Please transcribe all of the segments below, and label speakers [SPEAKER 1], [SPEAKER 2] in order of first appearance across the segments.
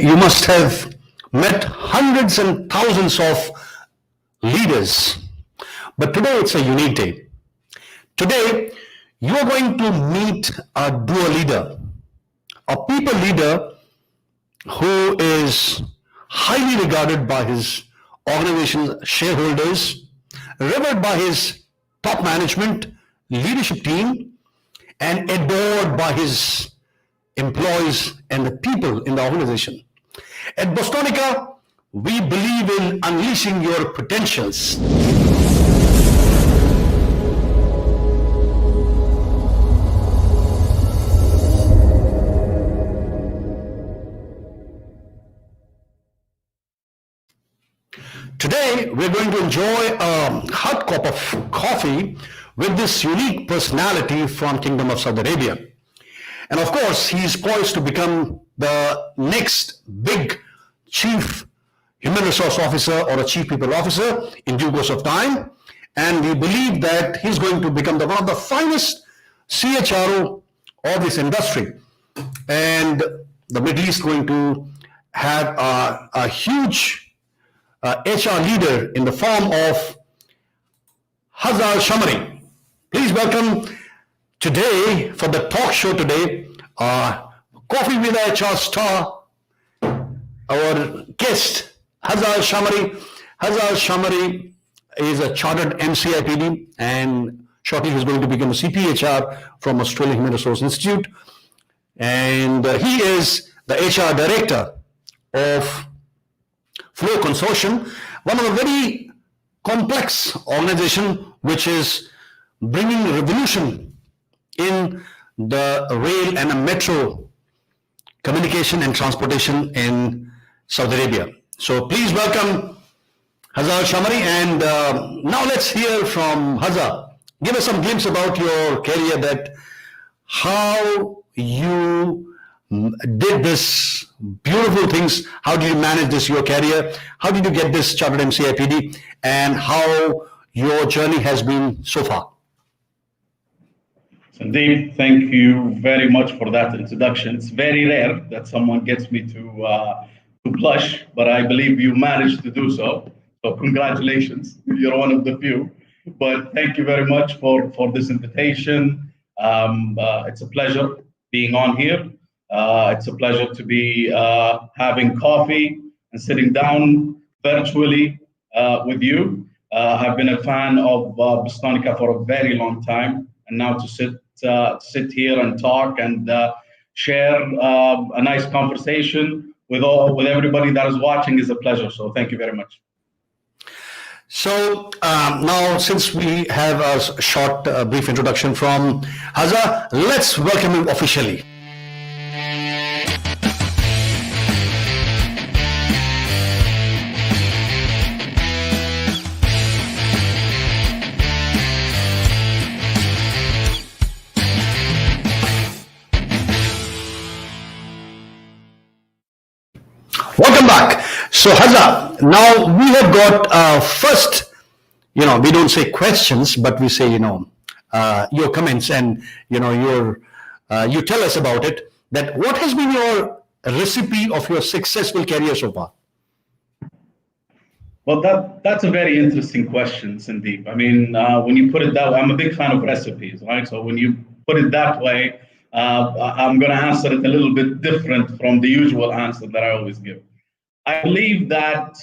[SPEAKER 1] you must have met hundreds and thousands of leaders, but today it's a unique day. Today, you're going to meet a dual leader, a people leader who is highly regarded by his organization's shareholders, revered by his top management, leadership team, and adored by his employees and the people in the organization. At Bostonica, we believe in unleashing your potentials. Today, we're going to enjoy a hot cup of coffee with this unique personality from Kingdom of Saudi Arabia. And of course, he's poised to become the next big chief human resource officer or a chief people officer in due course of time. And we believe that he's going to become one of the finest CHRO of this industry. And the Middle East is going to have a huge HR leader in the form of Hazza AlShammari. Please welcome today, for the talk show today, Coffee with HR star, our guest, Hazza AlShammari. Hazza AlShammari is a Chartered MCIPD, and shortly he's going to become a CPHR from Australian Human Resource Institute. And he is the HR Director of Flow Consortium, one of a very complex organization which is bringing revolution in the rail and a metro communication and transportation in Saudi Arabia. So please welcome Hazza AlShammari, and now let's hear from Hazza. Give us some glimpse about your career, that how you did this beautiful things. How did you manage this, your career? How did you get this Chartered MCIPD, and how your journey has been so far?
[SPEAKER 2] Sandeep, thank you very much for that introduction. It's very rare that someone gets me to blush, but I believe you managed to do so. So congratulations, you're one of the few. But thank you very much for this invitation. It's a pleasure being on here. It's a pleasure to be having coffee and sitting down virtually with you. I've been a fan of Bostonica for a very long time, and now to sit here and talk and share a nice conversation with everybody that is watching is a pleasure. So thank you very much.
[SPEAKER 1] So now, since we have a short, brief introduction from Hazza, let's welcome him officially. Welcome back. So Hazza, now we have got first, we don't say questions, but we say, your comments, and, you tell us about it, that what has been your recipe of your successful career so far?
[SPEAKER 2] Well, that's a very interesting question, Sandeep. I mean, when you put it that way, I'm a big fan of recipes, right? So when you put it that way, I'm going to answer it a little bit different from the usual answer that I always give. I believe that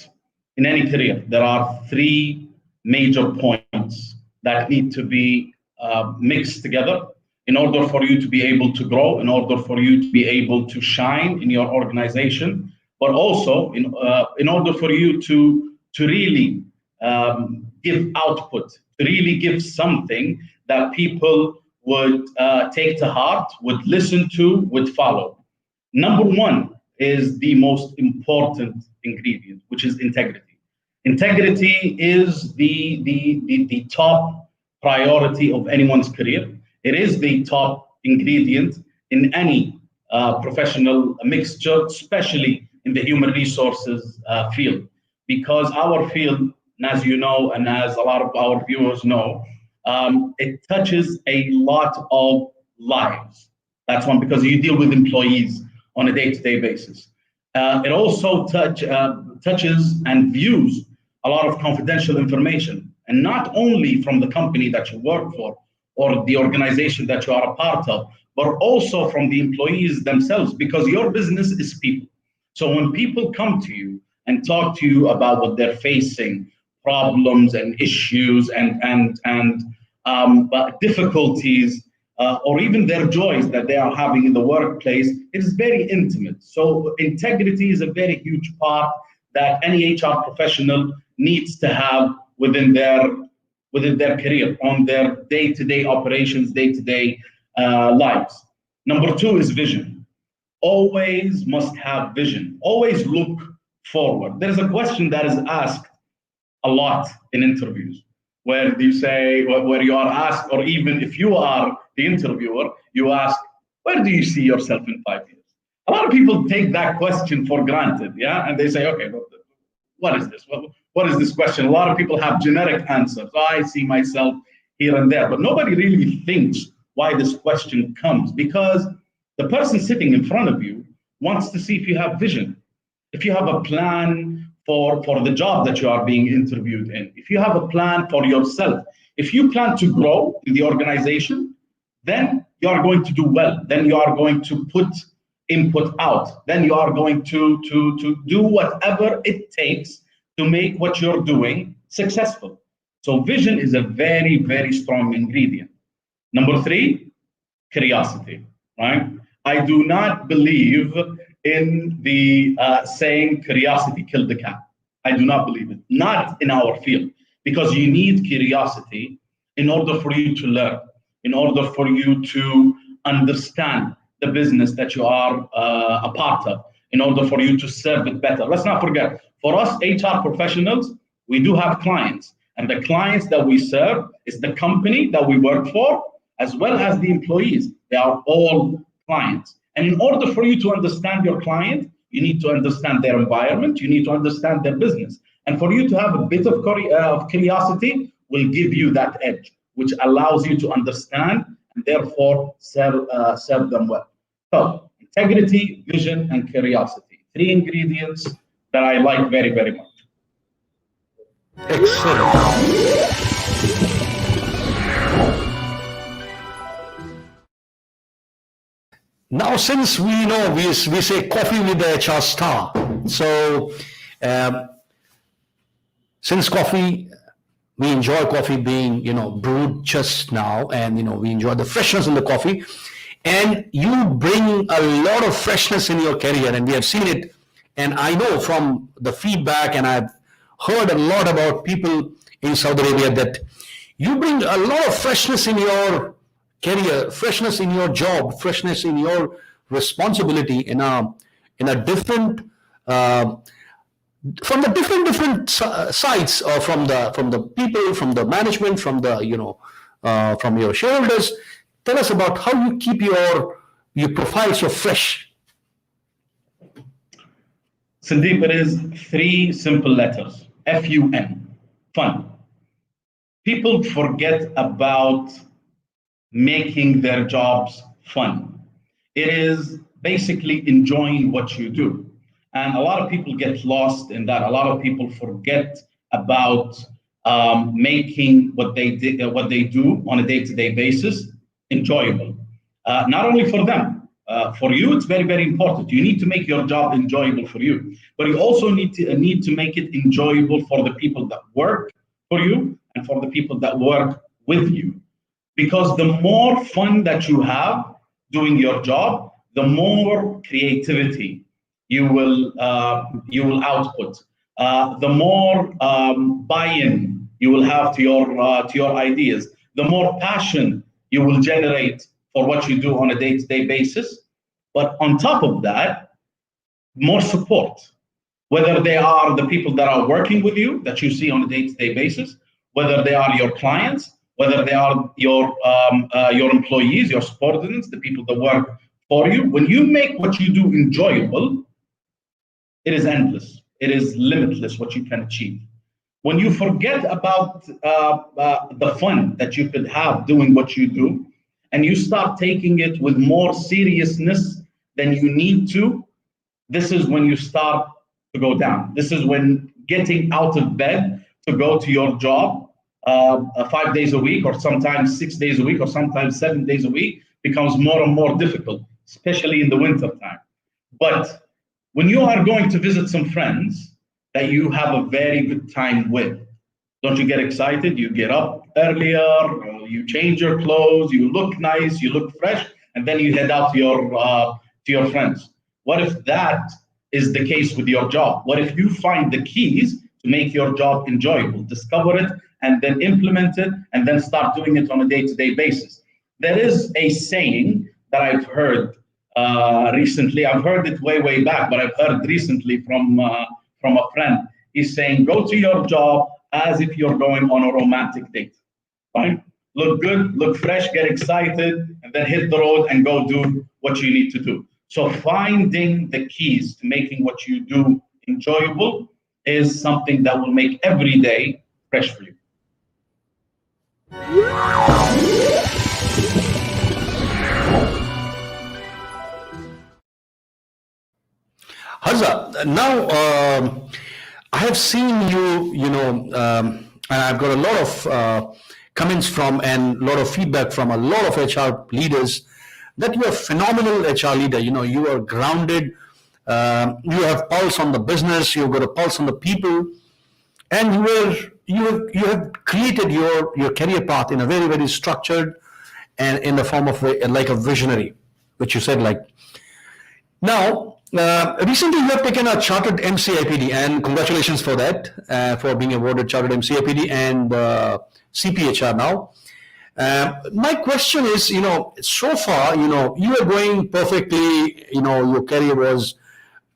[SPEAKER 2] in any career, there are three major points that need to be mixed together in order for you to be able to grow, in order for you to be able to shine in your organization, but also in order for you to really give output, to really give something that people would take to heart, would listen to, would follow. Number one is the most important ingredient, which is integrity. Integrity is the top priority of anyone's career. It is the top ingredient in any professional mixture, especially in the human resources field, because our field, as you know, and as a lot of our viewers know, it touches a lot of lives. That's one, because you deal with employees on a day-to-day basis. It also touches and views a lot of confidential information, and not only from the company that you work for or the organization that you are a part of, but also from the employees themselves, because your business is people. So when people come to you and talk to you about what they're facing, problems and issues and difficulties, or even their joys that they are having in the workplace, it is very intimate. So integrity is a very huge part that any HR professional needs to have within their career, on their day-to-day operations, day-to-day lives. Number two is vision. Always must have vision. Always look forward. There is a question that is asked a lot in interviews, where you say, where you are asked, or even if you are the interviewer, you ask, where do you see yourself in 5 years? A lot of people take that question for granted, yeah? And they say, okay, what is this? What is this question? A lot of people have generic answers. Oh, I see myself here and there, but nobody really thinks why this question comes, because the person sitting in front of you wants to see if you have vision, if you have a plan for the job that you are being interviewed in, if you have a plan for yourself, if you plan to grow in the organization, then you are going to do well. Then you are going to put input out. Then you are going to do whatever it takes to make what you're doing successful. So vision is a very, very strong ingredient. Number three, curiosity, right? I do not believe in the saying curiosity killed the cat. I do not believe it, not in our field, because you need curiosity in order for you to learn, in order for you to understand the business that you are a part of, in order for you to serve it better. Let's not forget, for us HR professionals, we do have clients, and the clients that we serve is the company that we work for, as well as the employees. They are all clients. And in order for you to understand your client, you need to understand their environment, you need to understand their business. And for you to have a bit of curiosity will give you that edge, which allows you to understand and therefore serve them well. So integrity, vision, and curiosity. Three ingredients that I like very, very much.
[SPEAKER 1] Excellent. Now, since we know we say coffee with the HR star, so since coffee, we enjoy coffee being brewed just now, and we enjoy the freshness in the coffee, and you bring a lot of freshness in your career, and we have seen it, and I know from the feedback, and I've heard a lot about people in Saudi Arabia that you bring a lot of freshness in your career, freshness in your job, freshness in your responsibility in a different from the different sides, from the people, from the management, from the from your shareholders. Tell us about how you keep your profile so fresh.
[SPEAKER 2] Sandeep, it is three simple letters: FUN, fun. People forget about making their jobs fun. It is basically enjoying what you do. And a lot of people get lost in that. A lot of people forget about making what they do on a day-to-day basis enjoyable. Not only for them, for you, it's very, very important. You need to make your job enjoyable for you, but you also need to make it enjoyable for the people that work for you and for the people that work with you. Because the more fun that you have doing your job, the more creativity you will output. The more buy-in you will have to your ideas. The more passion you will generate for what you do on a day-to-day basis. But on top of that, more support. Whether they are the people that are working with you that you see on a day-to-day basis, whether they are your clients, whether they are your employees, your subordinates, the people that work for you. When you make what you do enjoyable, it is endless. It is limitless what you can achieve. When you forget about the fun that you could have doing what you do, and you start taking it with more seriousness than you need to, this is when you start to go down. This is when getting out of bed to go to your job 5 days a week, or sometimes 6 days a week, or sometimes 7 days a week, becomes more and more difficult, especially in the winter time. But when you are going to visit some friends that you have a very good time with, don't you get excited? You get up earlier, you change your clothes, you look nice, you look fresh, and then you head out to your friends. What if that is the case with your job? What if you find the keys to make your job enjoyable, discover it, and then implement it, and then start doing it on a day-to-day basis? There is a saying that I've heard recently. I've heard it way back, but I've heard recently from a friend. He's saying, go to your job as if you're going on a romantic date, right? Look good, look fresh, get excited, and then hit the road and go do what you need to do. So finding the keys to making what you do enjoyable is something that will make every day fresh for you.
[SPEAKER 1] Hazza, now I have seen and I've got a lot of comments from and a lot of feedback from a lot of HR leaders that you're a phenomenal HR leader. You are grounded, you have pulse on the business, you've got a pulse on the people, and you have created your career path in a very structured and in the form of like a visionary, which you said like. Now, recently you have taken a Chartered MCIPD, and congratulations for that, for being awarded Chartered MCIPD and CPHR now. My question is, so far, you are going perfectly, your career was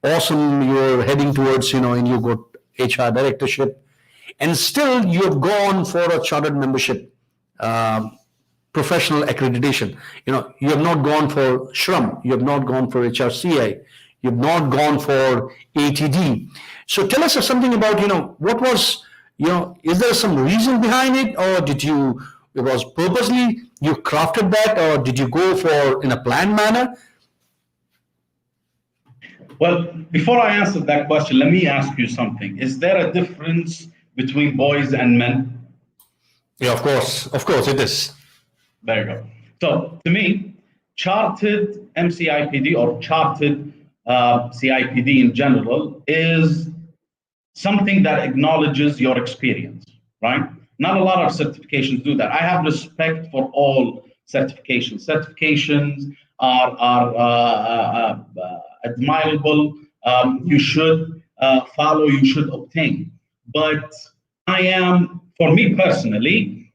[SPEAKER 1] awesome, you're heading towards, and you got HR directorship, and still you have gone for a chartered membership, professional accreditation. You have not gone for SHRM, you have not gone for HRCI, you have not gone for ATD. So tell us something about, what was, is there some reason behind it, or it was purposely you crafted that, or did you go for in a planned manner?
[SPEAKER 2] Well, before I answer that question, let me ask you something. Is there a difference between boys and men?
[SPEAKER 1] Yeah, of course it is.
[SPEAKER 2] There you go. So to me, Chartered MCIPD or Chartered CIPD in general is something that acknowledges your experience, right? Not a lot of certifications do that. I have respect for all certifications. Certifications are admirable. You should follow, you should obtain. But for me personally,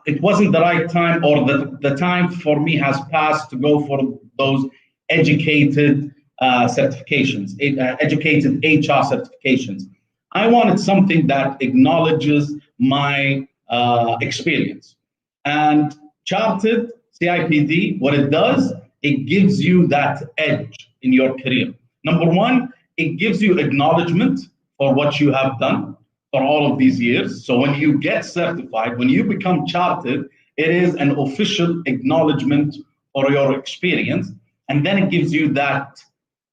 [SPEAKER 2] it wasn't the right time, or the time for me has passed to go for those educated certifications, educated HR certifications. I wanted something that acknowledges my experience. And Chartered CIPD, what it does, it gives you that edge in your career. Number one, it gives you acknowledgement for what you have done for all of these years. So when you get certified, when you become chartered, it is an official acknowledgement for your experience. And then it gives you that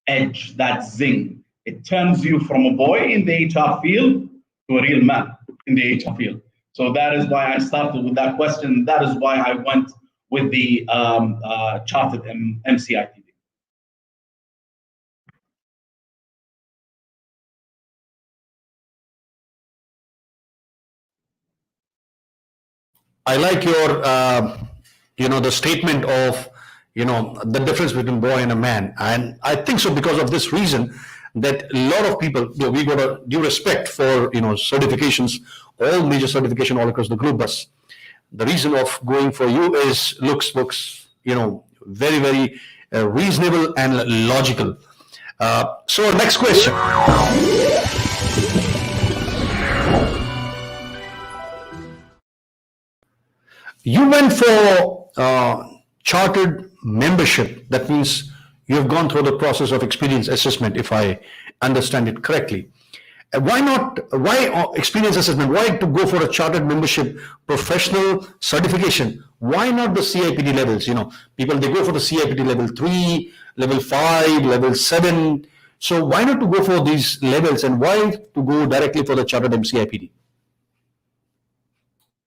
[SPEAKER 2] edge, that zing. It turns you from a boy in the HR field to a real man in the HR field. So that is why I started with that question. That is why I went with the Chartered MCIPD.
[SPEAKER 1] I like your, the statement of, the difference between boy and a man. And I think so because of this reason that a lot of people, we got a due respect for, certifications, all major certification all across the globe. But the reason of going for you is looks, very reasonable and logical. So next question. You went for chartered membership. That means you have gone through the process of experience assessment, if I understand it correctly. Why experience assessment? Why to go for a chartered membership professional certification? Why not the CIPD levels? People, they go for the CIPD level 3, level 5, level 7. So why not to go for these levels, and why to go directly for the Chartered MCIPD?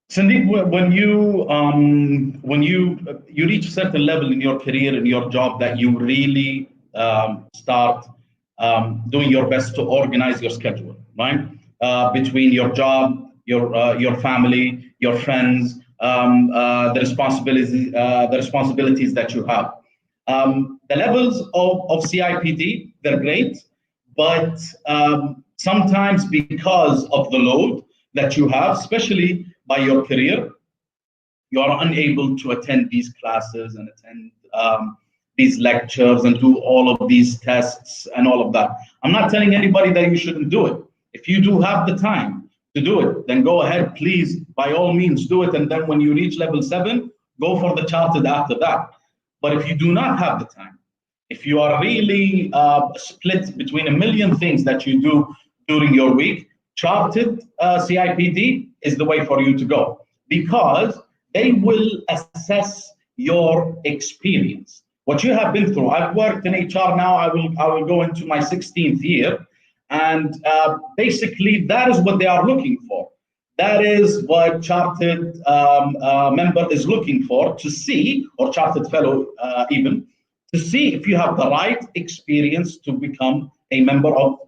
[SPEAKER 2] Sandeep, when you reach a certain level in your career, in your job, that you really start doing your best to organize your schedule, right? Between your job, your family, your friends, the responsibilities that you have. The levels of CIPD, they're great, but sometimes because of the load that you have, especially by your career, you are unable to attend these classes and attend these lectures and do all of these tests and all of that. I'm not telling anybody that you shouldn't do it. If you do have the time to do it, then go ahead, please, by all means, do it. And then when you reach level 7, go for the chartered after that. But if you do not have the time, if you are really split between a million things that you do during your week, Chartered CIPD is the way for you to go, because they will assess your experience, what you have been through. I've worked in HR now. I will go into my 16th year, and basically that is what they are looking for. That is what chartered member is looking for to see, or chartered fellow even, to see if you have the right experience to become a member of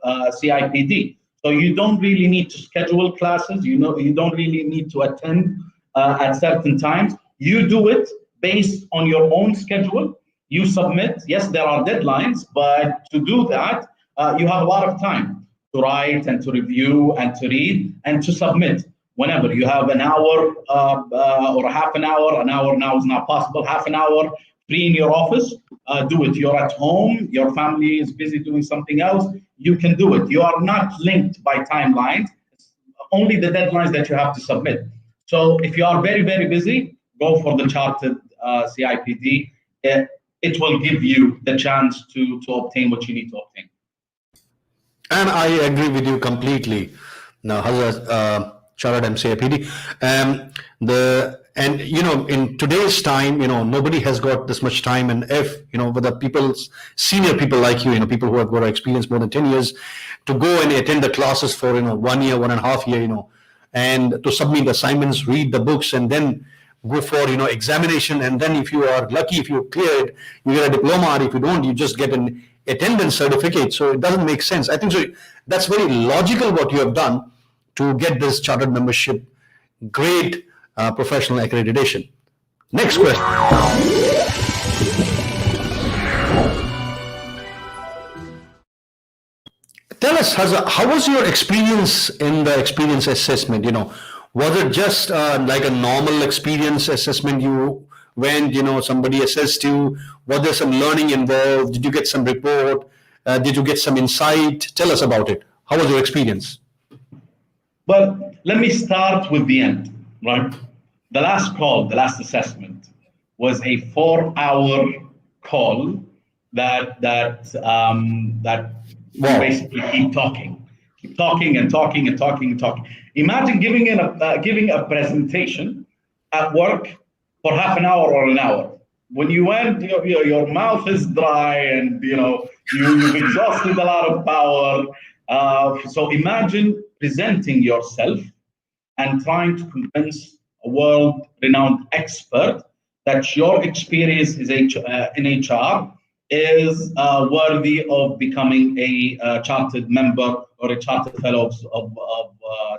[SPEAKER 2] CIPD. So you don't really need to schedule classes. You don't really need to attend at certain times. You do it based on your own schedule. You submit. Yes, there are deadlines, but to do that, you have a lot of time to write and to review and to read and to submit. Whenever you have an hour or a half an hour now is not possible, half an hour free in your office, do it. You're at home, your family is busy doing something else, you can do it. You are not linked by timelines, only the deadlines that you have to submit. So if you are very, very busy, go for the chartered CIPD. It will give you the chance to obtain what you need to obtain.
[SPEAKER 1] And I agree with you completely. Now, Hazza, Chartered MCIPD, and in today's time, nobody has got this much time, and if whether senior people like you, people who have got experience more than 10 years, to go and attend the classes for 1 year, 1.5 year, and to submit assignments, read the books, and then go for examination, and then if you are lucky, if you clear it, you get a diploma, or if you don't, you just get an attendance certificate. So it doesn't make sense. I think so. That's very logical what you have done to get this chartered membership. Great professional accreditation. Next question. Tell us, Hazza, how was your experience in the experience assessment? Was it just like a normal experience assessment? You went, somebody assessed you. Was there some learning involved? Did you get some report? Did you get some insight? Tell us about it. How was your experience?
[SPEAKER 2] Well, let me start with the end, right? The last assessment was a 4-hour call that
[SPEAKER 1] Wow.
[SPEAKER 2] basically keep talking and talking and talking and talking. Imagine giving a presentation at work for half an hour or an hour. When you went, your mouth is dry, and you've exhausted a lot of power. So imagine presenting yourself and trying to convince a world-renowned expert that your experience in HR is worthy of becoming a chartered member or a chartered fellow of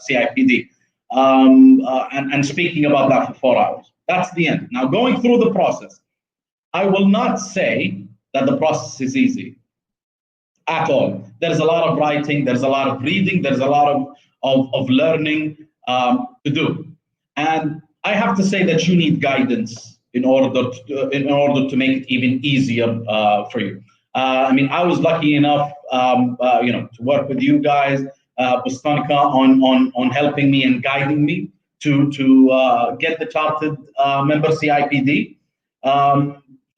[SPEAKER 2] CIPD, and speaking about that for 4 hours. That's the end. Now, going through the process, I will not say that the process is easy at all. There's a lot of writing, there's a lot of reading, there's a lot of learning to do. And I have to say that you need guidance in order to make it even easier for you. I was lucky enough, to work with you guys, Bustanica, on helping me and guiding me to get the chartered member CIPD.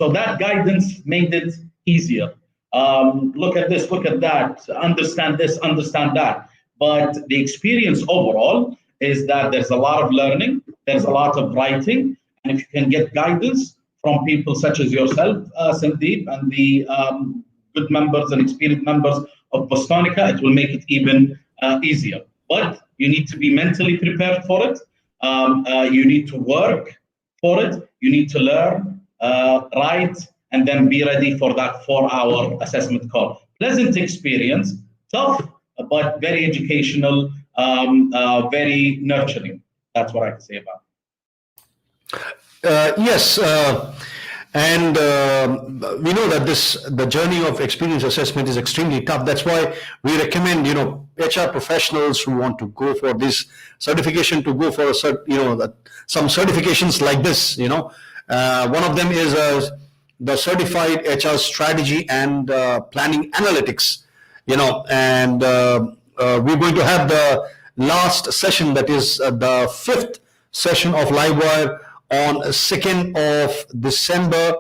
[SPEAKER 2] So that guidance made it easier. Look at this, look at that, understand this, understand that. But the experience overall is that there's a lot of learning, there's a lot of writing, and if you can get guidance from people such as yourself, Sandeep, and the good members and experienced members of Bostonica, it will make it even easier. But you need to be mentally prepared for it. You need to work for it. You need to learn, write, and then be ready for that 4-hour assessment call. Pleasant experience, tough, but very educational, very nurturing. That's what I can say about it.
[SPEAKER 1] Yes, and we know that the journey of experience assessment is extremely tough. That's why we recommend, HR professionals who want to go for this certification to go for some certifications like this. One of them is the Certified HR Strategy and Planning Analytics. And we're going to have the last session, that is the 5th session of Livewire on 2nd of December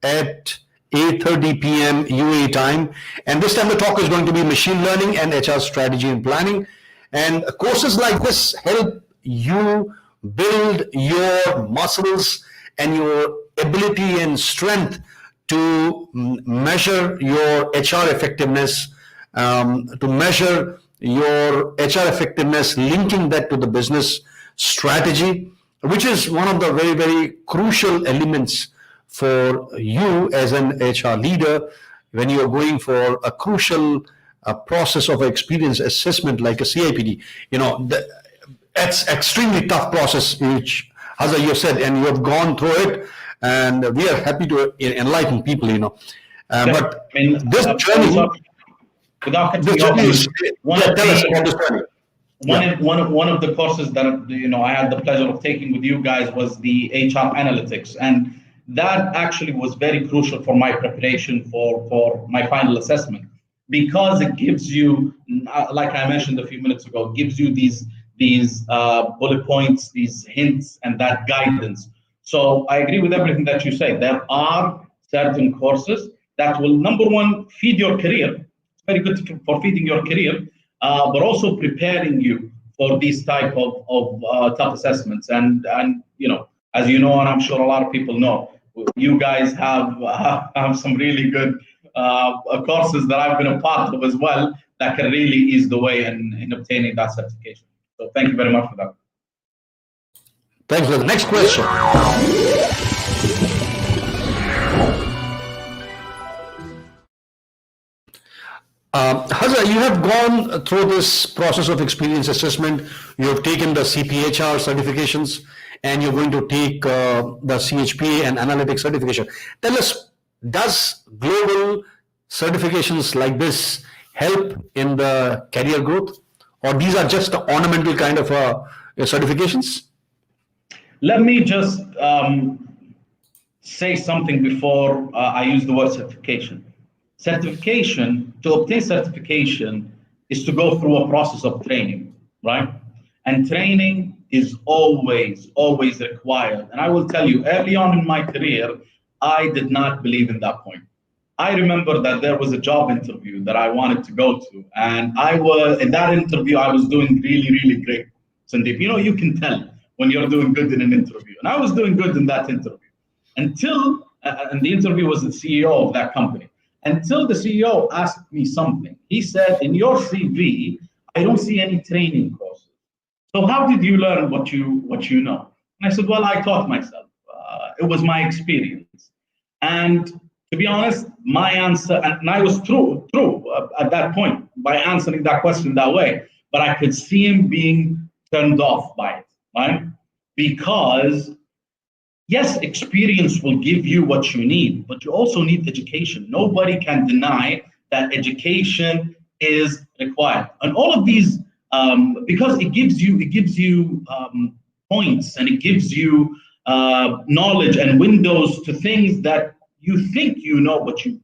[SPEAKER 1] at 8:30 p.m. UAE time. And this time the talk is going to be machine learning and HR strategy and planning. And courses like this help you build your muscles and your ability and strength to measure your HR effectiveness, to measure your HR effectiveness, linking that to the business strategy, which is one of the very, very crucial elements for you as an HR leader when you are going for a crucial process of experience assessment like a CIPD. That's extremely tough process, which, Hazza, you said, and you have gone through it, and we are happy to enlighten people, but this journey,
[SPEAKER 2] without cutting you off, tell us about this journey. One of the courses that I had the pleasure of taking with you guys was the HR analytics, and that actually was very crucial for my preparation for my final assessment, because it gives you, like I mentioned a few minutes ago, gives you these bullet points, these hints, and that guidance. So I agree with everything that you say. There are certain courses that will, number one, feed your career. It's very good for feeding your career. But also preparing you for these type of tough assessments. And as you know, and I'm sure a lot of people know, you guys have some really good courses that I've been a part of as well that can really ease the way in obtaining that certification. So thank you very much for that.
[SPEAKER 1] Thanks for the next question. Hazza, you have gone through this process of experience assessment. You have taken the CPHR certifications, and you're going to take the CHPA and analytics certification. Tell us, does global certifications like this help in the career growth, or these are just the ornamental kind of certifications?
[SPEAKER 2] Let me just say something before I use the word certification. To obtain certification is to go through a process of training, right? And training is always required. And I will tell you, early on in my career, I did not believe in that point. I remember that there was a job interview that I wanted to go to. And in that interview, I was doing really, really great. Sandeep, you can tell when you're doing good in an interview. And I was doing good in that interview and the interview was the CEO of that company. Until the CEO asked me something. He said, in your CV, I don't see any training courses. So how did you learn what you know? And I said, well, I taught myself. It was my experience. And to be honest, my answer, and I was true at that point by answering that question that way, but I could see him being turned off by it, right? Because yes, experience will give you what you need, but you also need education. Nobody can deny that education is required. And all of these, because it gives you points, and it gives you knowledge and windows to things that you think you know, but you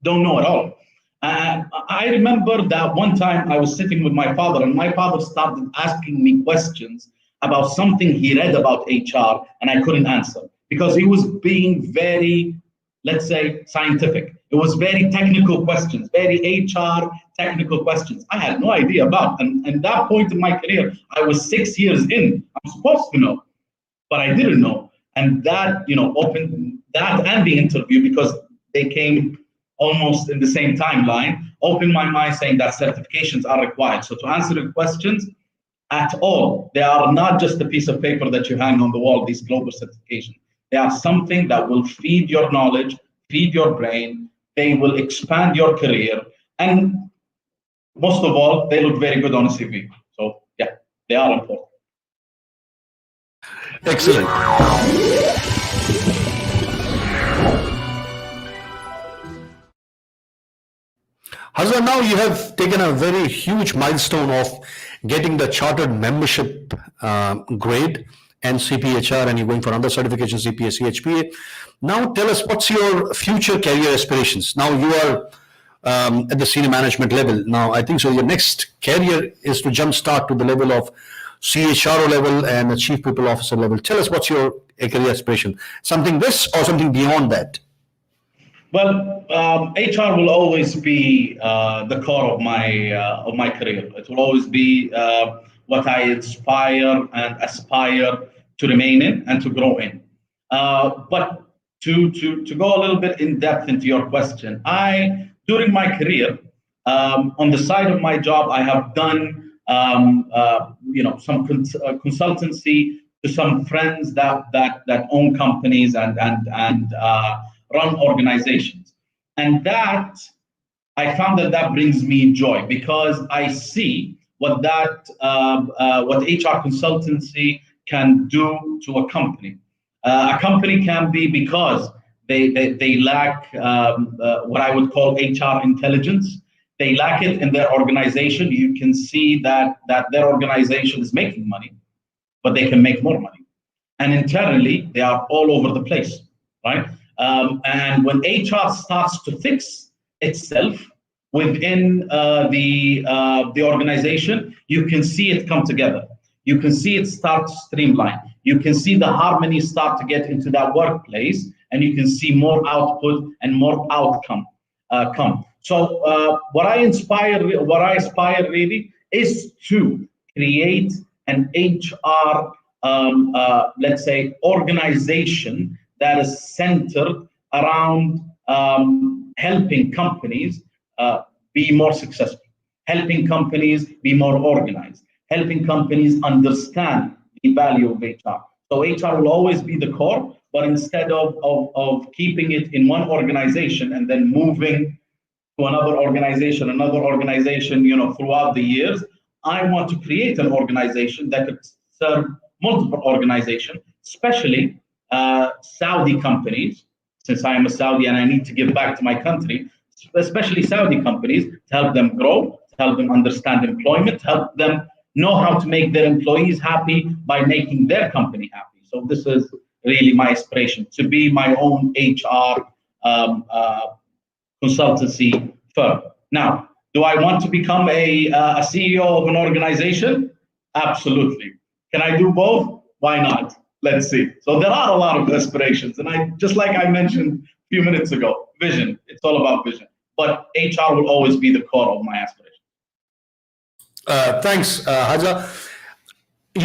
[SPEAKER 2] don't know at all. I remember that one time I was sitting with my father, and my father started asking me questions about something he read about HR, and I couldn't answer because he was being very, let's say, scientific. It was very technical questions, very HR technical questions I had no idea about. And at that point in my career, I was 6 years in. I'm supposed to know, but I didn't know. And that, opened that and the interview, because they came almost in the same timeline, opened my mind saying that certifications are required. So to answer your questions, at all, they are not just a piece of paper that you hang on the wall, these global certifications. They are something that will feed your knowledge, feed your brain, they will expand your career, and most of all, they look very good on a CV. So yeah, they are important.
[SPEAKER 1] Excellent. Hazza, now you have taken a very huge milestone of getting the chartered membership grade and CPHR, and you're going for another certification, CPA, CHPA. Now tell us, what's your future career aspirations? Now you are at the senior management level. Now I think so your next career is to jumpstart to the level of CHRO level and the chief people officer level. Tell us, what's your career aspiration? Something this or something beyond that?
[SPEAKER 2] Well, HR will always be the core of my career. It will always be what I inspire and aspire to remain in and to grow in. But to go a little bit in depth into your question, during my career, on the side of my job, I have done some consultancy to some friends that own companies and run organizations. And that, I found that brings me joy because I see what HR consultancy can do to a company. A company can be, because they lack what I would call HR intelligence. They lack it in their organization. You can see that their organization is making money, but they can make more money. And internally, they are all over the place, right? And when HR starts to fix itself within the organization, you can see it come together. You can see it start to streamline. You can see the harmony start to get into that workplace, and you can see more output and more outcome come. So what I aspire really is to create an HR, let's say, organization that is centered around helping companies be more successful, helping companies be more organized, helping companies understand the value of HR. So HR will always be the core, but instead of keeping it in one organization and then moving to another organization, throughout the years, I want to create an organization that could serve multiple organizations, especially Saudi companies, since I am a Saudi and I need to give back to my country, especially Saudi companies, to help them grow, to help them understand employment, to help them know how to make their employees happy by making their company happy. So this is really my aspiration, to be my own HR consultancy firm. Now, do I want to become a CEO of an organization? Absolutely. Can I do both? Why not? Let's see. So there are a lot of aspirations. And just like I mentioned a few minutes ago, vision. It's all about vision. But HR will always be the core of my aspiration.
[SPEAKER 1] Thanks, Hazza. We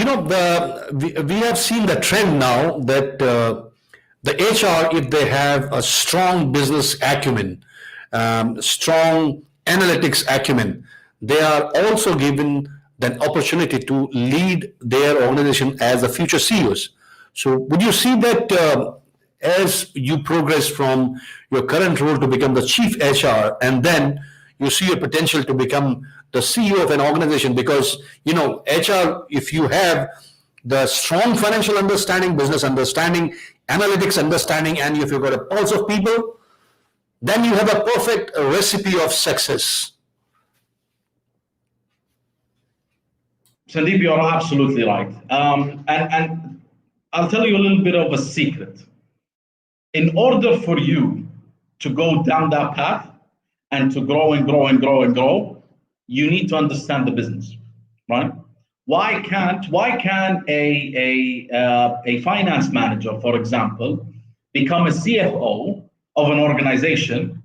[SPEAKER 1] have seen the trend now that the HR, if they have a strong business acumen, strong analytics acumen, they are also given the opportunity to lead their organization as the future CEOs. So would you see that as you progress from your current role to become the chief HR, and then you see a potential to become the CEO of an organization? Because, HR, if you have the strong financial understanding, business understanding, analytics understanding, and if you've got a pulse of people, then you have a perfect recipe of success.
[SPEAKER 2] Sandeep, you're absolutely right. And I'll tell you a little bit of a secret. In order for you to go down that path and to grow and grow and grow and grow, you need to understand the business, right? Why can a finance manager, for example, become a CFO of an organization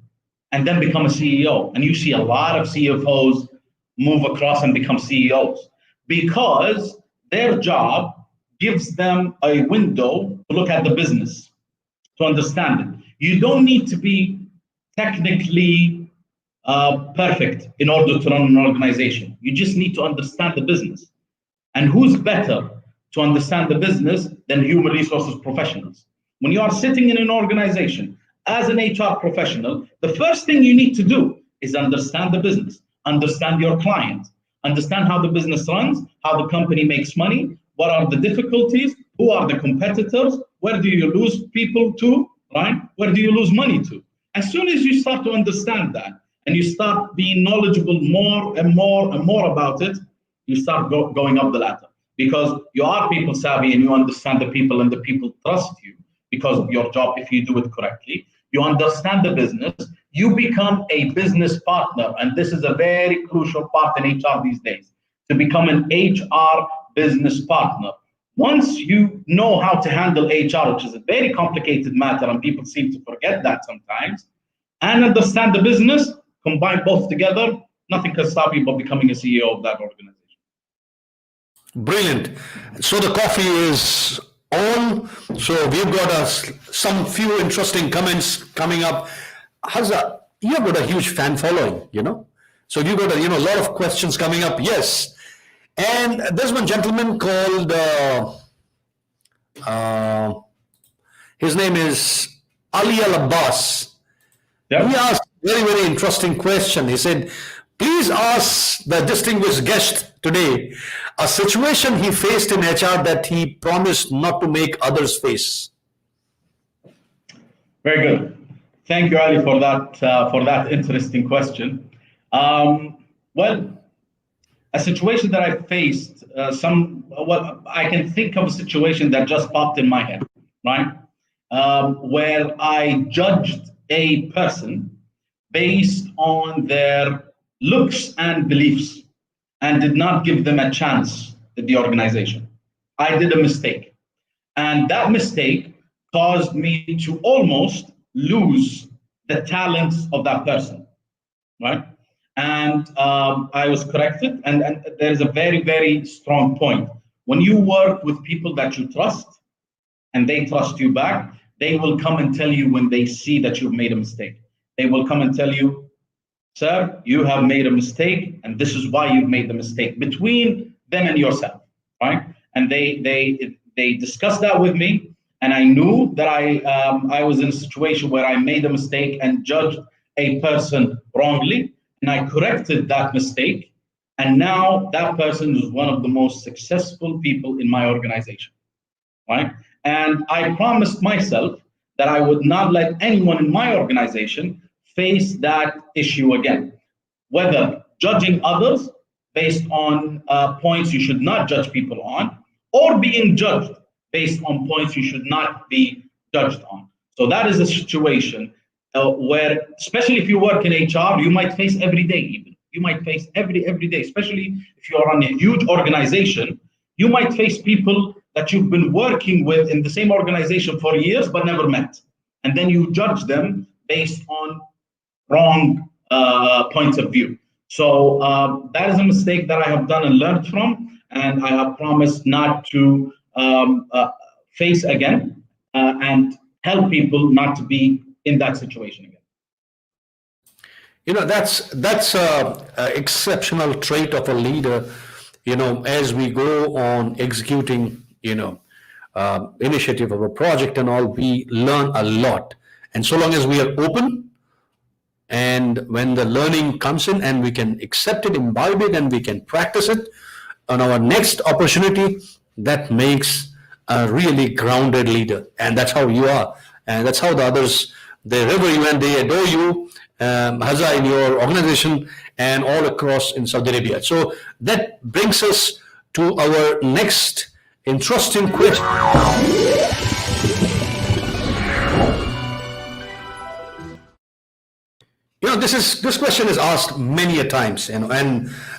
[SPEAKER 2] and then become a CEO? And you see a lot of CFOs move across and become CEOs because their job gives them a window to look at the business, to understand it. You don't need to be technically perfect in order to run an organization. You just need to understand the business. And who's better to understand the business than human resources professionals? When you are sitting in an organization as an HR professional, the first thing you need to do is understand the business, understand your client, understand how the business runs, how the company makes money, what are the difficulties, who are the competitors, where do you lose people to, right? Where do you lose money to? As soon as you start to understand that and you start being knowledgeable more and more and more about it, you start going up the ladder because you are people savvy and you understand the people and the people trust you because of your job if you do it correctly. You understand the business, you become a business partner. And this is a very crucial part in HR these days, to become an HR business partner. Once you know how to handle HR, which is a very complicated matter, and people seem to forget that sometimes, and understand the business, combine both together, nothing can stop you but becoming a CEO of that organization.
[SPEAKER 1] Brilliant. So the coffee is on. So we've got some few interesting comments coming up. Hazza, you've got a huge fan following, you know. So you've got a lot of questions coming up. Yes. And there's one gentleman called, his name is Ali Al Abbas.
[SPEAKER 2] Yep.
[SPEAKER 1] He asked a very, very interesting question. He said, please ask the distinguished guest today a situation he faced in HR that he promised not to make others face.
[SPEAKER 2] Very good. Thank you, Ali, for that interesting question. Well, a situation that I faced, I can think of a situation that just popped in my head, right? Where I judged a person based on their looks and beliefs and did not give them a chance at the organization. I did a mistake. And that mistake caused me to almost lose the talents of that person, right? And I was corrected. And there's a very, very strong point. When you work with people that you trust and they trust you back, they will come and tell you when they see that you've made a mistake. They will come and tell you, sir, you have made a mistake, and this is why you've made the mistake, between them and yourself, right? And they discussed that with me, and I knew that I was in a situation where I made a mistake and judged a person wrongly, and I corrected that mistake, and now that person is one of the most successful people in my organization, right? And I promised myself that I would not let anyone in my organization face that issue again, whether judging others based on points you should not judge people on, or being judged based on points you should not be judged on. So that is a situation where, especially if you work in HR, you might face every day even. You might face every day, especially if you are on a huge organization, you might face people that you've been working with in the same organization for years but never met. And then you judge them based on wrong points of view. So that is a mistake that I have done and learned from, and I have promised not to face again and help people not to be in that situation again.
[SPEAKER 1] You know, that's a exceptional trait of a leader. You know, as we go on executing, initiative of a project and all, we learn a lot. And so long as we are open, and when the learning comes in and we can accept it, imbibe it, and we can practice it on our next opportunity, that makes a really grounded leader. And that's how you are. And that's how the others, they revere you and they adore you, Hazza, in your organization and all across in Saudi Arabia. So that brings us to our next interesting question. You know, this question is asked many a times, and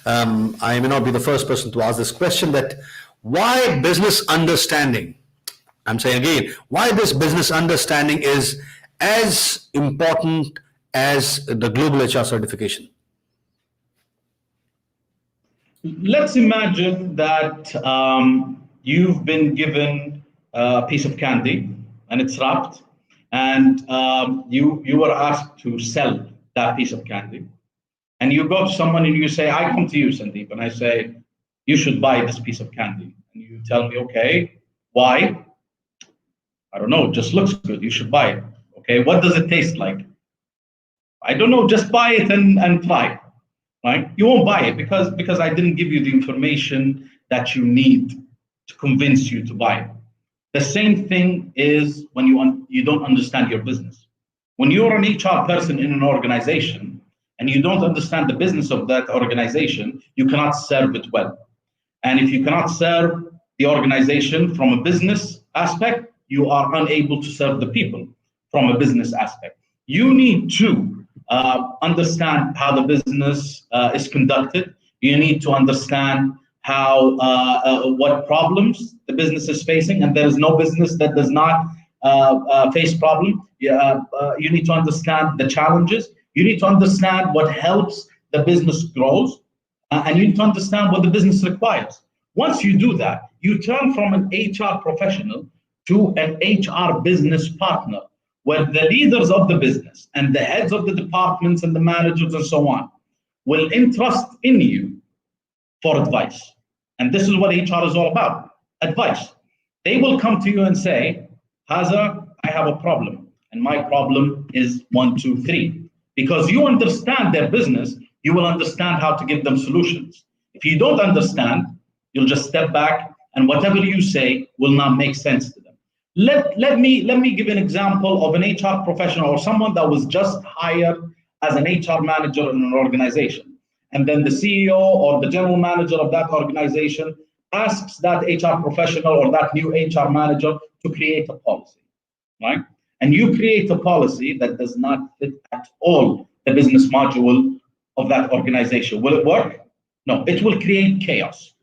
[SPEAKER 1] I may not be the first person to ask this question, that why business understanding, I'm saying again, why this business understanding is as important as the global HR certification?
[SPEAKER 2] Let's imagine that you've been given a piece of candy and it's wrapped, and you were asked to sell that piece of candy, and you go to someone and you say, I come to you, Sandeep, and I say, you should buy this piece of candy. And you tell me, okay, why? I don't know, it just looks good. You should buy it. Okay, what does it taste like? I don't know, just buy it and try. Right? You won't buy it because I didn't give you the information that you need to convince you to buy it. The same thing is when you don't understand your business. When you're an HR person in an organization and you don't understand the business of that organization, you cannot serve it well. And if you cannot serve the organization from a business aspect, you are unable to serve the people from a business aspect. You need to understand how the business is conducted. You need to understand how what problems the business is facing, and there is no business that does not face problem. You need to understand the challenges. You need to understand what helps the business grows, and you need to understand what the business requires. Once you do that, you turn from an HR professional to an HR business partner, where the leaders of the business and the heads of the departments and the managers and so on will entrust in you for advice. And this is what HR is all about, advice. They will come to you and say, Hazza, I have a problem, and my problem is 1, 2, 3. Because you understand their business, you will understand how to give them solutions. If you don't understand, you'll just step back, and whatever you say will not make sense to them. Let me give an example of an HR professional or someone that was just hired as an HR manager in an organization. And then the CEO or the general manager of that organization asks that HR professional or that new HR manager to create a policy, right? And you create a policy that does not fit at all the business module of that organization. Will it work? No, it will create chaos.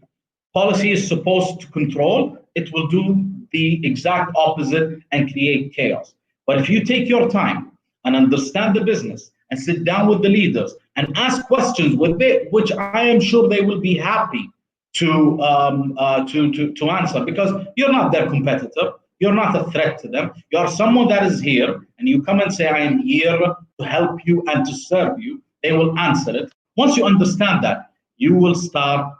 [SPEAKER 2] Policy is supposed to control, it will do the exact opposite and create chaos. But if you take your time and understand the business and sit down with the leaders and ask questions with it, which I am sure they will be happy to answer, because you're not their competitor, you're not a threat to them, you are someone that is here, and you come and say, I am here to help you and to serve you, they will answer it. Once you understand that, you will start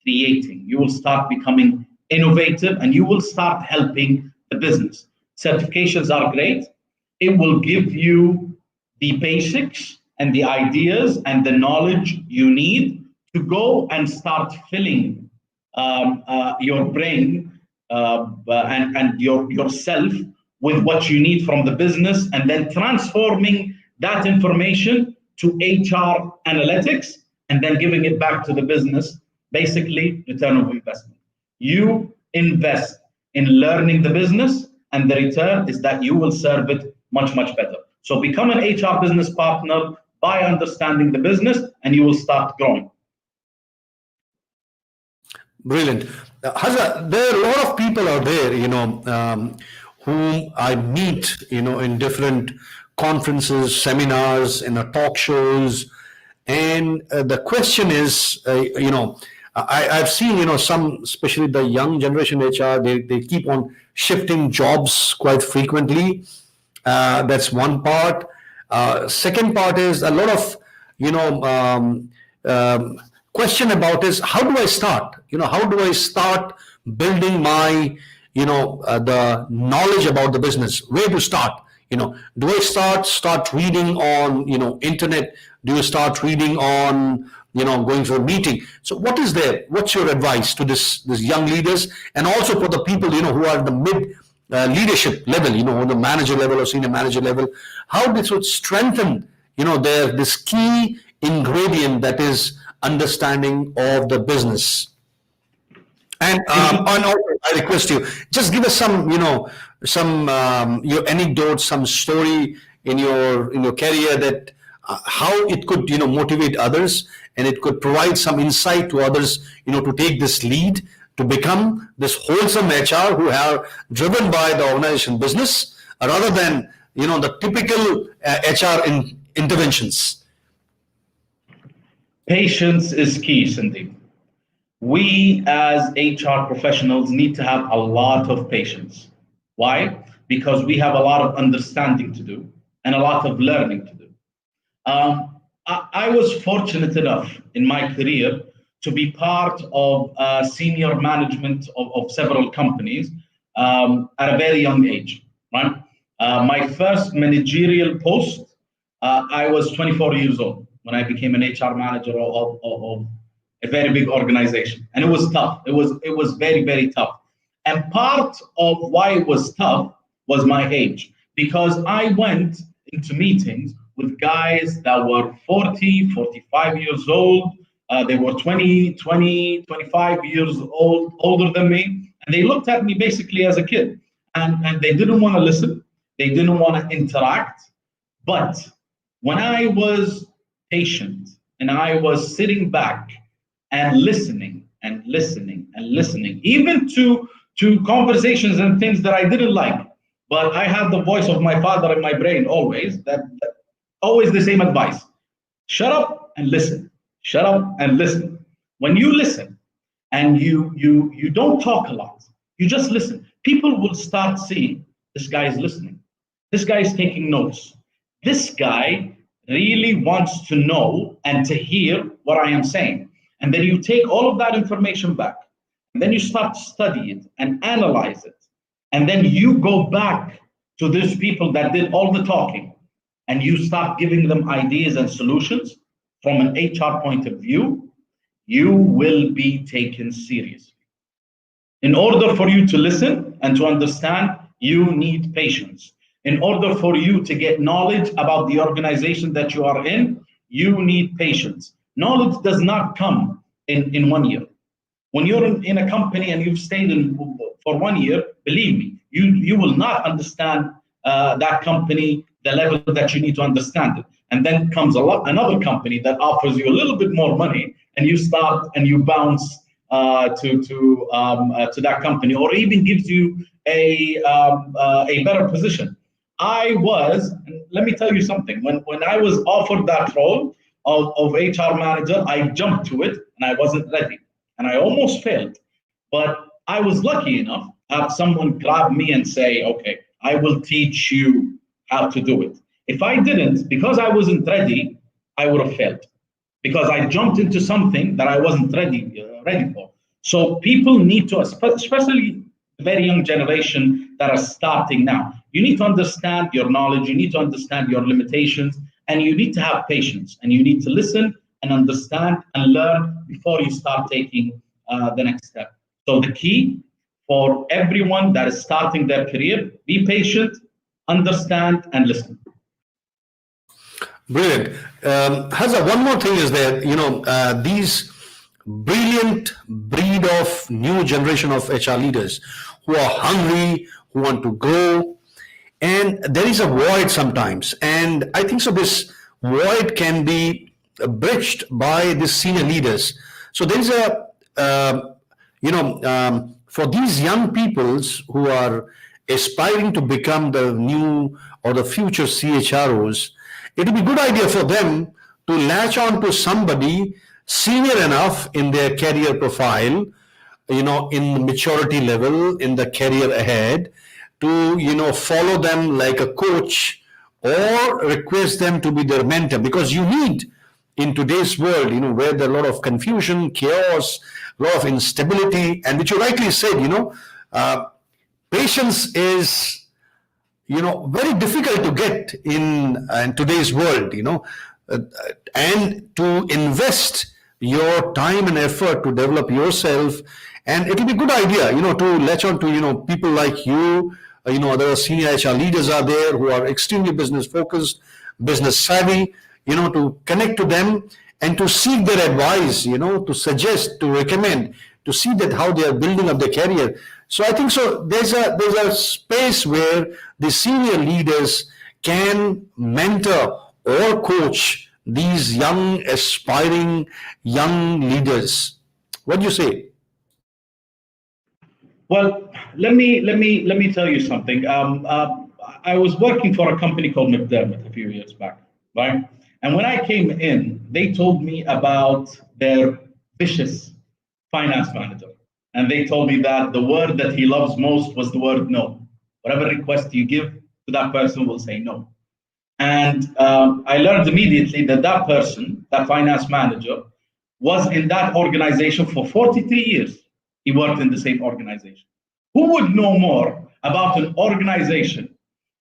[SPEAKER 2] creating, you will start becoming innovative, and you will start helping the business. Certifications are great. It will give you the basics and the ideas and the knowledge you need to go and start filling your brain and yourself with what you need from the business, and then transforming that information to HR analytics and then giving it back to the business, basically return of investment. You invest in learning the business, and the return is that you will serve it much, much better. So become an HR business partner by understanding the business, and you will start growing.
[SPEAKER 1] Brilliant. Hazza, there are a lot of people out there, whom I meet, in different conferences, seminars, in talk shows. And the question is, I've seen, some, especially the young generation HR, they keep on shifting jobs quite frequently. That's one part. Second part is a lot of, question about is, how do I start? How do I start building my, the knowledge about the business? Where to start? Do I start reading on, internet? Do you start reading on, going for a meeting? So what's your advice to this young leaders, and also for the people, who are at the mid leadership level, or the manager level or senior manager level, how this would strengthen, this key ingredient that is understanding of the business. And also, I request you, just give us some, your anecdotes, some story in your career that how it could, motivate others, and it could provide some insight to others, to take this lead, to become this wholesome HR who are driven by the organization business, rather than, the typical HR interventions.
[SPEAKER 2] Patience is key, Sandeep. We as HR professionals need to have a lot of patience. Why? because we have a lot of understanding to do and a lot of learning to do. I was fortunate enough in my career to be part of senior management of several companies at a very young age. Right? My first managerial post, I was 24 years old when I became an HR manager of a very big organization, and it was tough. It was very, very tough. And part of why it was tough was my age, because I went into meetings with guys that were 40, 45 years old. They were 20, 25 years old, older than me. And they looked at me basically as a kid. And they didn't want to listen. They didn't want to interact. But when I was patient and I was sitting back and listening and listening and listening, even to conversations and things that I didn't like, but I had the voice of my father in my brain always, that always the same advice: shut up and listen. Shut up and listen. When you listen and you don't talk a lot, you just listen, people will start seeing this guy is listening. This guy is taking notes. This guy really wants to know and to hear what I am saying. And then you take all of that information back, and then you start to study it and analyze it. And then you go back to those people that did all the talking, and you start giving them ideas and solutions from an HR point of view. You will be taken seriously. In order for you to listen and to understand, you need patience. In order for you to get knowledge about the organization that you are in, you need patience. Knowledge does not come in 1 year. When you're in a company and you've stayed in for 1 year, believe me, you will not understand that company, the level that you need to understand it. And then comes another company that offers you a little bit more money, and you start and you bounce to that company, or even gives you a better position. Let me tell you something. When I was offered that role of HR manager, I jumped to it and I wasn't ready, and I almost failed. But I was lucky enough to have someone grab me and say, "Okay, I will teach you how to do it." If I didn't, because I wasn't ready, I would have failed, because I jumped into something that I wasn't ready for. So people need to, especially the very young generation that are starting now, you need to understand your knowledge, you need to understand your limitations, and you need to have patience, and you need to listen and understand and learn before you start taking the next step. So the key for everyone that is starting their career: be patient, understand, and listen.
[SPEAKER 1] Brilliant. Hazza, one more thing is that, these brilliant breed of new generation of HR leaders who are hungry, who want to grow, and there is a void sometimes. And I think so this void can be bridged by the senior leaders. So there is for these young peoples who are aspiring to become the new or the future CHROs, it would be a good idea for them to latch on to somebody senior enough in their career profile, in the maturity level, in the career ahead, to, follow them like a coach or request them to be their mentor. Because you need, in today's world, where there are a lot of confusion, chaos, a lot of instability, and which you rightly said, patience is very difficult to get in today's world, and to invest your time and effort to develop yourself. And it will be a good idea, to latch on to, people like you, other senior HR leaders are there who are extremely business focused, business savvy, to connect to them and to seek their advice, to suggest, to recommend, to see that how they are building up their career. So I think so there's a space where the senior leaders can mentor or coach these young, aspiring young leaders. What do you say?
[SPEAKER 2] Well, let me tell you something. I was working for a company called McDermott a few years back, right? And when I came in, they told me about their vicious finance manager. And they told me that the word that he loves most was the word no. Whatever request you give to that person will say no. And I learned immediately that that person, that finance manager, was in that organization for 43 years. He worked in the same organization. Who would know more about an organization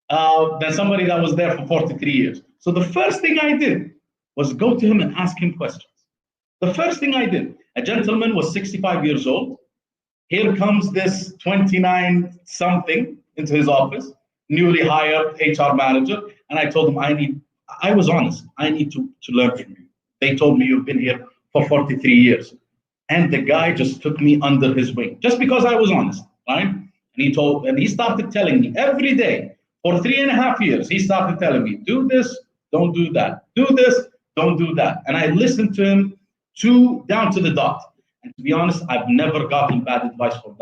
[SPEAKER 2] than somebody that was there for 43 years? So the first thing I did was go to him and ask him questions. The first thing I did, a gentleman was 65 years old. Here comes this 29 something into his office, newly hired HR manager. And I told him, I was honest. I need to learn from you. They told me you've been here for 43 years. And the guy just took me under his wing, just because I was honest, right? And he started telling me every day for 3.5 years, he started telling me, do this, don't do that. Do this, don't do that. And I listened to him down to the dot. And to be honest, I've never gotten bad advice from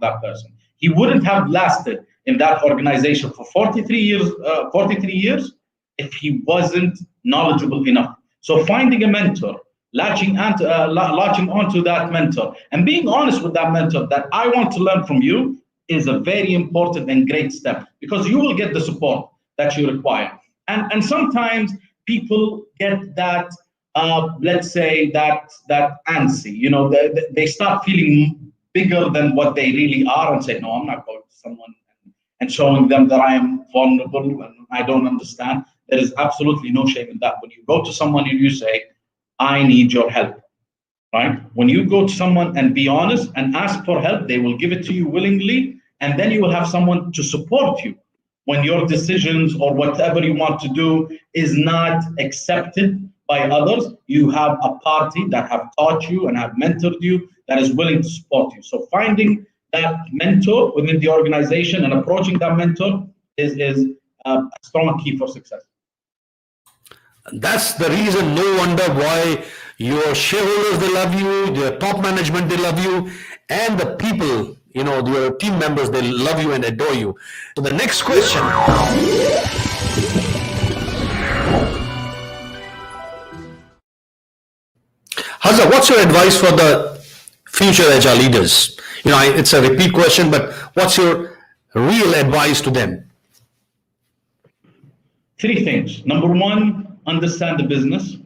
[SPEAKER 2] that person. He wouldn't have lasted in that organization for 43 years if he wasn't knowledgeable enough. So finding a mentor, latching onto that mentor, and being honest with that mentor that I want to learn from you is a very important and great step, because you will get the support that you require. And sometimes people get that, let's say that antsy, they start feeling bigger than what they really are and say, no, I'm not going to someone and showing them that I am vulnerable and I don't understand. There is absolutely no shame in that. When you go to someone and you say, I need your help, right? When you go to someone and be honest and ask for help, they will give it to you willingly. And then you will have someone to support you when your decisions or whatever you want to do is not accepted by others. You have a party that have taught you and have mentored you that is willing to support you. So finding that mentor within the organization and approaching that mentor is a strong key for success.
[SPEAKER 1] That's the reason, no wonder why your shareholders, they love you, your top management, they love you, and the people, your team members, they love you and adore you. So the next question. Hazza, what's your advice for the future HR leaders? It's a repeat question, but what's your real advice to them?
[SPEAKER 2] 3 things. Number 1, understand the business.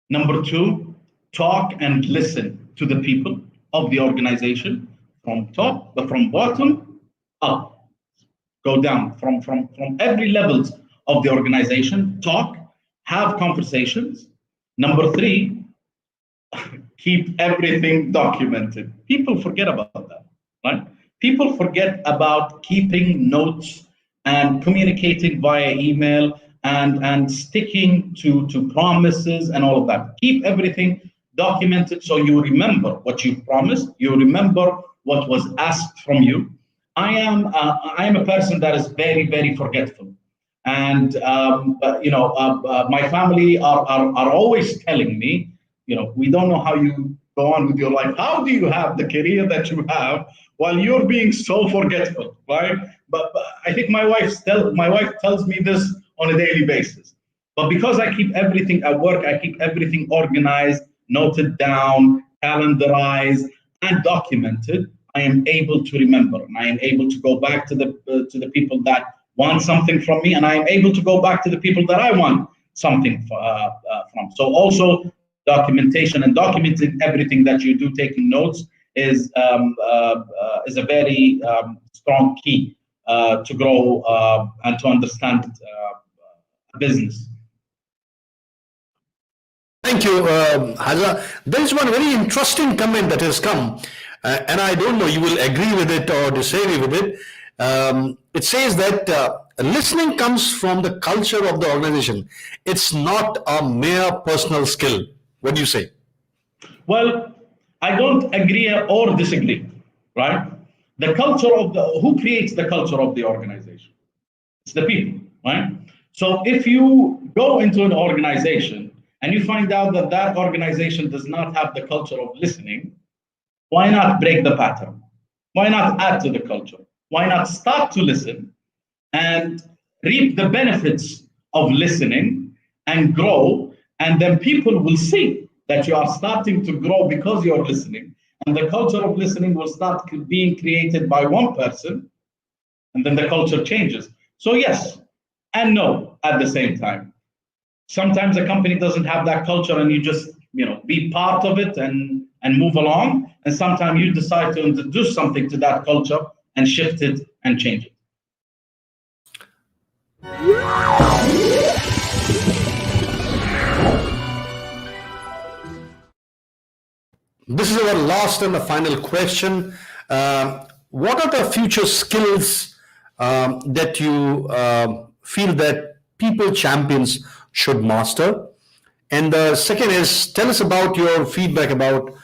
[SPEAKER 2] Number 2, talk and listen to the people of the organization from bottom up. Go down from every levels of the organization. Talk, have conversations. Number 3, keep everything documented. People forget about that, right? People forget about keeping notes and communicating via email and sticking to promises and all of that. Keep everything documented so you remember what you promised, you remember what was asked from you. I am a person that is very, very forgetful. And my family are always telling me, we don't know how you go on with your life. How do you have the career that you have while you're being so forgetful, right? But I think my wife tells me this on a daily basis. But because I keep everything at work, I keep everything organized, noted down, calendarized, and documented, I am able to remember, and I am able to go back to the people that want something from me, and I am able to go back to the people that I want something from. So also documentation and documenting everything that you do, taking notes is a very strong key to grow and to understand business.
[SPEAKER 1] Thank you, Hazza. There is one very interesting comment that has come, and I don't know, you will agree with it or disagree with it. It says that listening comes from the culture of the organization. It's not a mere personal skill. What do you say?
[SPEAKER 2] Well, I don't agree or disagree, right? The culture who creates the culture of the organization? It's the people, right? So if you go into an organization and you find out that that organization does not have the culture of listening, why not break the pattern? Why not add to the culture? Why not start to listen and reap the benefits of listening and grow? And then people will see that you are starting to grow because you're listening. And the culture of listening will start being created by one person. and then the culture changes. So yes and no at the same time. Sometimes a company doesn't have that culture, and you just be part of it and move along. And sometimes you decide to introduce something to that culture and shift it and change it.
[SPEAKER 1] This is our last and the final question. What are the future skills that you feel that people champions should master? And the second is, tell us about your feedback about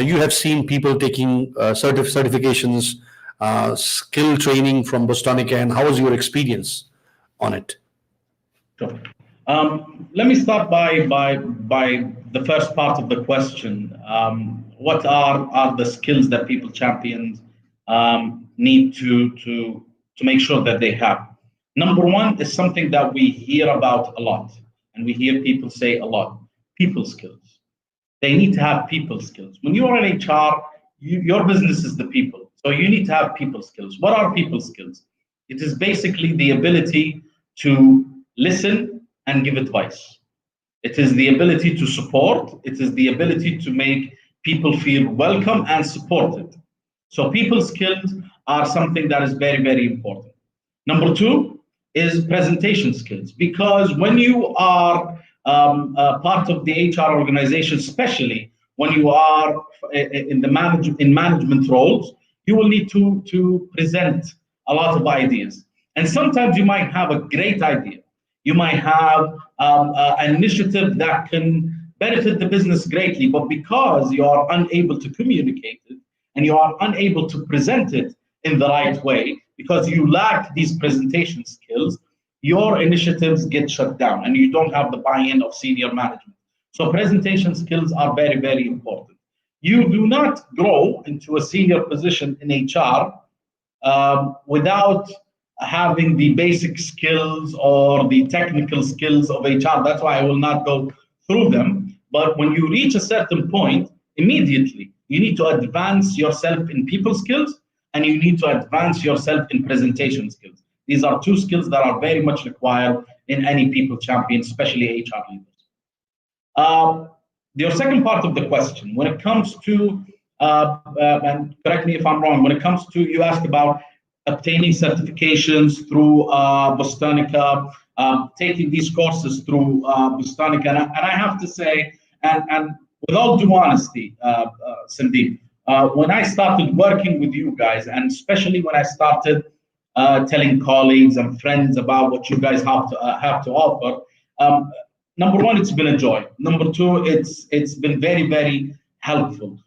[SPEAKER 1] you have seen people taking certifications, skill training from Bostanica, and how was your experience on it?
[SPEAKER 2] Sure. Let me start by the first part of the question. What are the skills that people champions need to make sure that they have? Number one is something that we hear about a lot, and we hear people say a lot: people skills. They need to have people skills. When you are in HR, your business is the people, so you need to have people skills. What are people skills? It is basically the ability to listen and give advice. It is the ability to support. It is the ability to make people feel welcome and supported. So people skills are something that is very, very important. Number two is presentation skills, because when you are part of the HR organization, especially when you are in management roles, you will need to present a lot of ideas. And sometimes you might have a great idea. You might have an initiative that can benefit the business greatly, but because you are unable to communicate it and you are unable to present it in the right way, because you lack these presentation skills, your initiatives get shut down and you don't have the buy-in of senior management. So presentation skills are very, very important. You do not grow into a senior position in HR without having the basic skills or the technical skills of HR. That's why I will not go through them. But when you reach a certain point, immediately you need to advance yourself in people skills, and you need to advance yourself in presentation skills. These are two skills that are very much required in any people champion, especially HR leaders. Your second part of the question, when it comes to, and correct me if I'm wrong, when it comes to, you asked about obtaining certifications through Bostanica, taking these courses through Bostanica. And I have to say, and with all due honesty, Sandeep, when I started working with you guys, and especially when I started telling colleagues and friends about what you guys have to offer, number one, it's been a joy. Number two, it's been very, very helpful.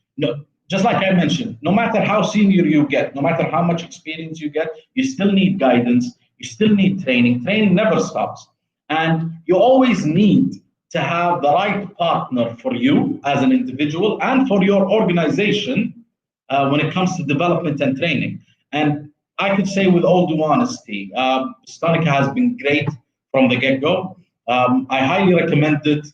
[SPEAKER 2] Just like I mentioned, no matter how senior you get, no matter how much experience you get, you still need guidance, you still need training. Training never stops. And you always need to have the right partner for you as an individual and for your organization when it comes to development and training. And I could say with all due honesty, Bostanica has been great from the get-go. I highly recommend it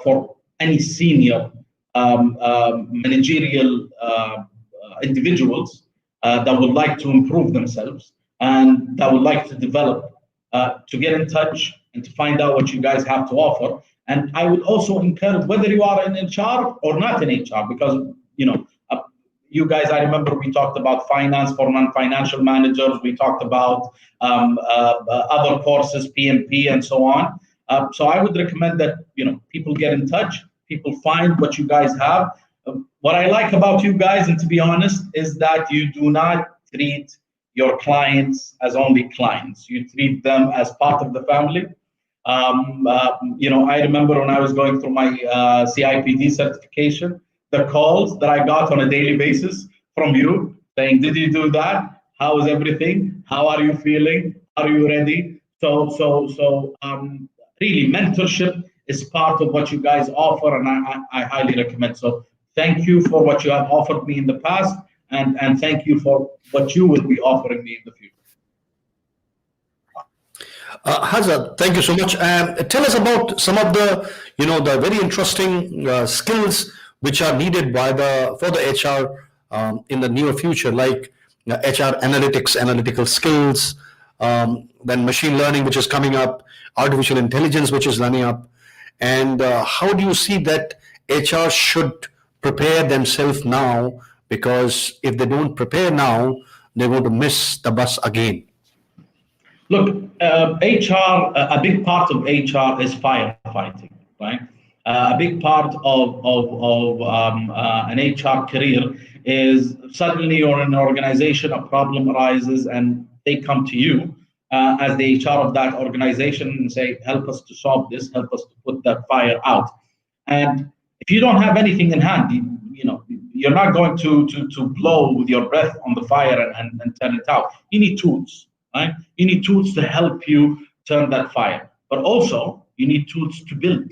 [SPEAKER 2] for any senior managerial individuals that would like to improve themselves and that would like to develop, to get in touch and to find out what you guys have to offer. And I would also encourage, whether you are in HR or not in HR, because you guys, I remember we talked about finance for non-financial managers, we talked about other courses, PMP and so on. So I would recommend that people get in touch, people find what you guys have. What I like about you guys, and to be honest, is that you do not treat your clients as only clients. You treat them as part of the family. I remember when I was going through my CIPD certification, the calls that I got on a daily basis from you saying, did you do that? How is everything? How are you feeling? Are you ready? So really, mentorship is part of what you guys offer, and I highly recommend. So thank you for what you have offered me in the past, and thank you for what you will be offering me in the future.
[SPEAKER 1] Hazza, thank you so much. Tell us about some of the, the very interesting skills which are needed for the HR in the near future. Like, HR analytics, analytical skills, then machine learning, which is coming up, artificial intelligence, which is running up. And how do you see that HR should prepare themselves now? Because if they don't prepare now, they're going to miss the bus again.
[SPEAKER 2] Look, HR, a big part of HR is firefighting, right? A big part of an HR career is suddenly you're in an organization, a problem arises, and they come to you as the HR of that organization and say, help us to solve this, help us to put that fire out. And if you don't have anything in hand, you're not going to blow with your breath on the fire and turn it out. You need tools, right? You need tools to help you turn that fire. But also, you need tools to build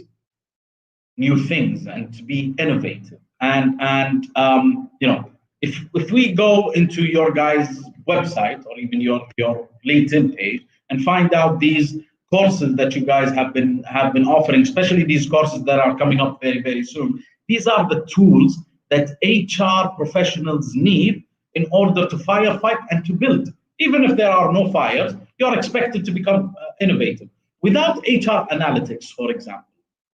[SPEAKER 2] new things and to be innovative. And if we go into your guys' website or even your LinkedIn page and find out these courses that you guys have been offering, especially these courses that are coming up very, very soon, these are the tools that HR professionals need in order to firefight and to build. Even if there are no fires, you're expected to become innovative. Without HR analytics, for example,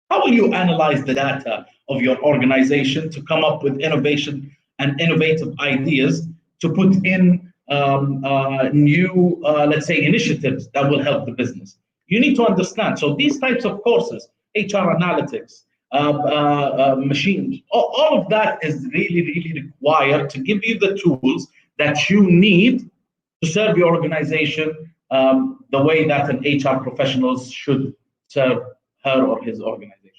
[SPEAKER 2] how will you analyze the data of your organization to come up with innovation and innovative ideas to put in new, let's say, initiatives that will help the business? You need to understand. So these types of courses, HR analytics, machines, all of that is really, really required to give you the tools that you need to serve your organization the way that an HR professional should serve her or his organization.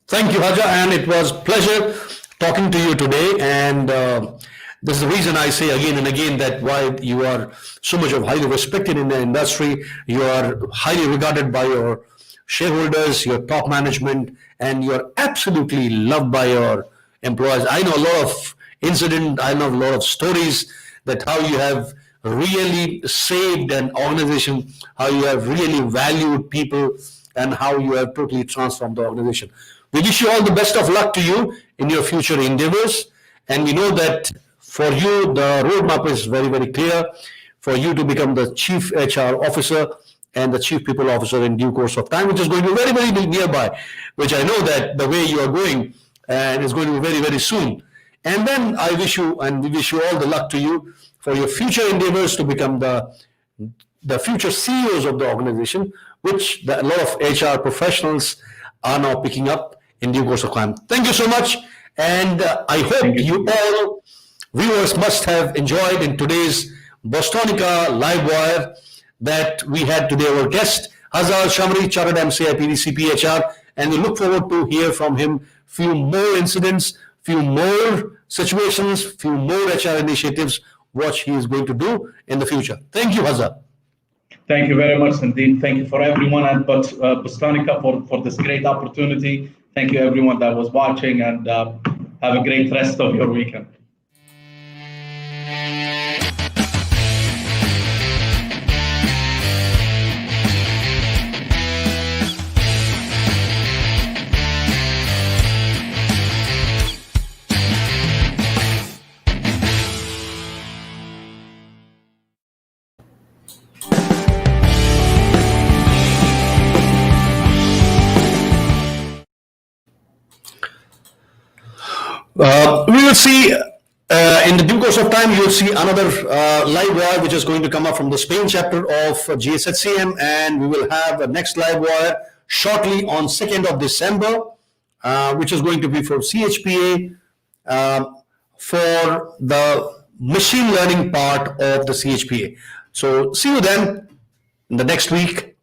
[SPEAKER 1] Thank you, Hazza, and it was pleasure talking to you today. And this is the reason I say again and again that why you are so much of highly respected in the industry. You are highly regarded by your shareholders, your top management, and you're absolutely loved by your employees. I know a lot of incidents, I know a lot of stories that how you have really saved an organization, how you have really valued people, and how you have totally transformed the organization. We wish you all the best of luck to you in your future endeavors. And we know that for you, the roadmap is very, very clear for you to become the Chief HR Officer and the Chief People Officer in due course of time, which is going to be very, very nearby, which I know that the way you are going and is going to be very, very soon. And then I wish you, and we wish you all the luck to you for your future endeavors to become the future CEOs of the organization, which a lot of HR professionals are now picking up in due course of time. Thank you so much. And I hope you all viewers must have enjoyed in today's Bostonica Live Wire that we had today our guest, Hazza AlShammari, Chartered MCIPD CPHR, and we look forward to hear from him few more incidents, few more situations, few more HR initiatives, what he is going to do in the future. Thank you, Hazza.
[SPEAKER 2] Thank you very much indeed. Thank you for everyone at Bostonica for this great opportunity. Thank you everyone that was watching, and have a great rest of your weekend.
[SPEAKER 1] We will see in the due course of time, you will see another live wire which is going to come up from the Spain chapter of GSHCM, and we will have a next live wire shortly on 2nd of December, which is going to be for CHPA for the machine learning part of the CHPA. So see you then in the next week.